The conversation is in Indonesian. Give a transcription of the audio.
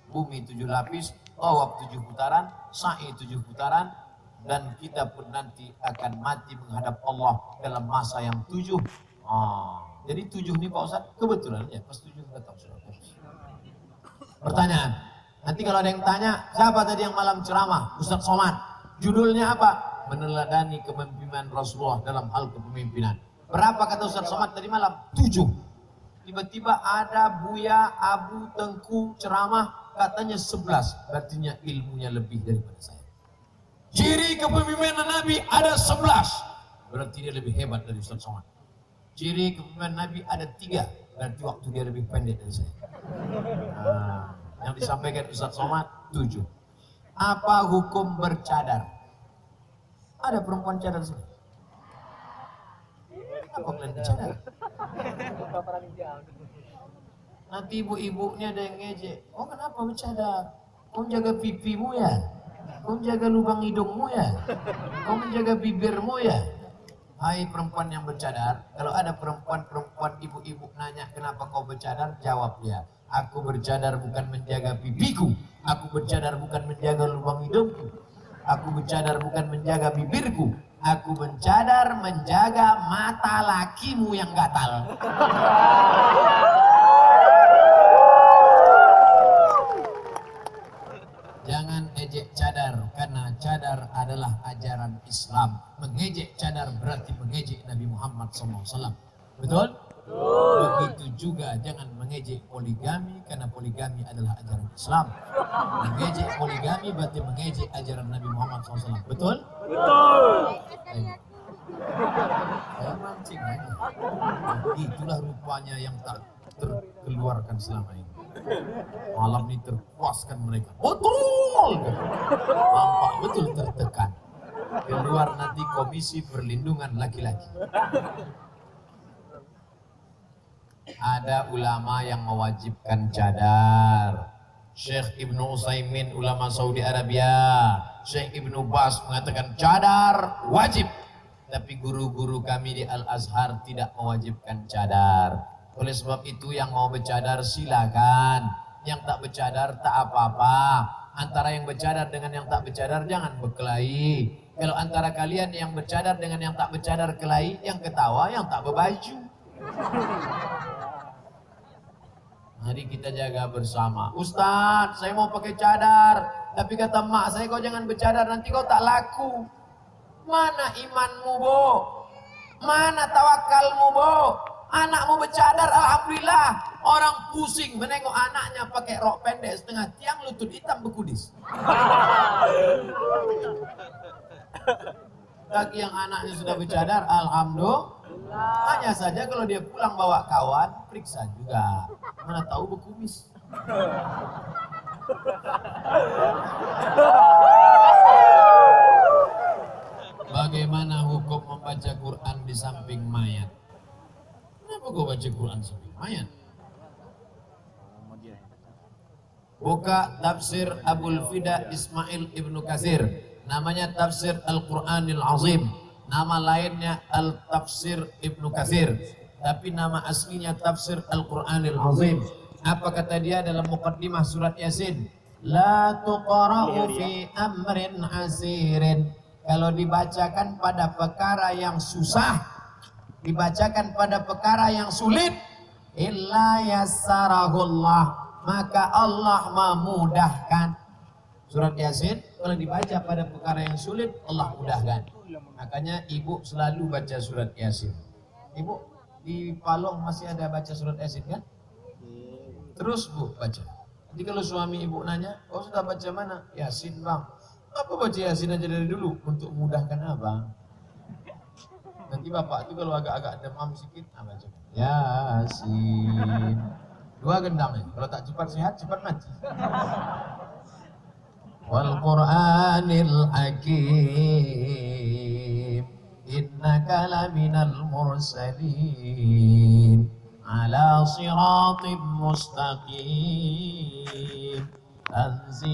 bumi 7 lapis, tawaf 7 putaran, sa'i 7 putaran, dan kita pun nanti akan mati menghadap Allah dalam masa yang 7. Jadi 7 ini Pak Ustaz, kebetulan ya pas 7 kita tahu. Pertanyaan, nanti kalau ada yang tanya, siapa tadi yang malam ceramah? Ustaz Somad. Judulnya apa? Meneladani kepemimpinan Rasulullah dalam hal kepemimpinan. Berapa kata Ustaz Somad tadi malam? 7. Tiba-tiba ada Buya Abu Tengku ceramah, katanya 11. Artinya ilmunya lebih daripada saya. Ciri kepemimpinan Nabi ada 11. Berarti dia lebih hebat dari Ustaz Somad. Ciri kepemimpinan Nabi ada 3. Berarti waktu dia lebih pendek dari saya. Yang disampaikan Ustaz Somad 7. Apa hukum bercadar? Ada perempuan cadar sini? Apa kalian bercadar? Nanti ibu-ibunya ada yang ngejek. Oh kenapa bercadar? Kau menjaga pipimu ya? Kau menjaga lubang hidungmu ya? Kau menjaga bibirmu ya? Hai perempuan yang bercadar, kalau ada perempuan ibu-ibu nanya kenapa kau bercadar, jawab dia. Aku bercadar bukan menjaga pipiku, aku bercadar bukan menjaga lubang hidungku, aku bercadar bukan menjaga bibirku, aku bercadar menjaga mata lakimu yang gatal. Jangan ejek cadar, karena cadar adalah ajaran Islam. Mengejek cadar berarti mengejek Nabi Muhammad SAW. Betul? Begitu juga jangan mengejek poligami, karena poligami adalah ajaran Islam. Mengejek poligami berarti mengejek ajaran Nabi Muhammad SAW. Betul? Betul. Saya mancing aja. Itulah rupanya yang tak terkeluarkan selama ini. Malam ini terpuaskan mereka. Betul. Nampak betul tertekan. Keluar nanti Komisi Perlindungan Laki-laki. Ada ulama yang mewajibkan cadar. Syekh Ibnu Utsaimin ulama Saudi Arabia, Syekh Ibnu Bas mengatakan cadar wajib. Tapi guru-guru kami di Al-Azhar tidak mewajibkan cadar. Oleh sebab itu yang mau bercadar silakan, yang tak bercadar tak apa-apa. Antara yang bercadar dengan yang tak bercadar jangan berkelahi. Kalau antara kalian yang bercadar dengan yang tak bercadar kelahi, yang ketawa yang tak berbaju. Mari kita jaga bersama. Ustaz, saya mau pakai cadar, tapi kata mak saya kau jangan bercadar, nanti kau tak laku. Mana imanmu, Bo? Mana tawakalmu, Bo? Anakmu bercadar, alhamdulillah. Orang pusing menengok anaknya pakai rok pendek setengah tiang, lutut hitam berkudis. Bagi yang anaknya sudah bercadar, alhamdulillah. Hanya saja kalau dia pulang bawa kawan, periksa juga. Mana tahu berkumis. Bagaimana hukum membaca Quran di samping mayat? Kenapa kau baca Quran samping mayat? Buka tafsir Abul Fida Ismail Ibnu Katsir. Namanya tafsir Al-Quranil Azim. Nama lainnya Al-Tafsir Ibnu Katsir. Tapi nama aslinya tafsir Al-Quranil Azim. Apa kata dia dalam muqaddimah surat Yasin? La tuqra'u fi amrin asirin. Kalau dibacakan pada perkara yang susah, dibacakan pada perkara yang sulit, illa yassarahullah, maka Allah memudahkan. Surat Yasin kalau dibaca pada perkara yang sulit, Allah mudahkan. Makanya ibu selalu baca surat Yasin. Ibu di Palong masih ada baca surat Yasin kan? Terus bu baca. Jadi kalau suami ibu nanya, oh sudah baca mana? Yasin bang. Apa baca Yasin aja dari dulu untuk memudahkan abang. Nanti bapak itu kalau agak-agak demam sedikit, baca Yasin. 2 gendang ya. Kalau tak cepat sehat, cepat mati. Wal Qur'anil Hakim, innaka laminal mursalin ala siratim mustaqim. Tanzil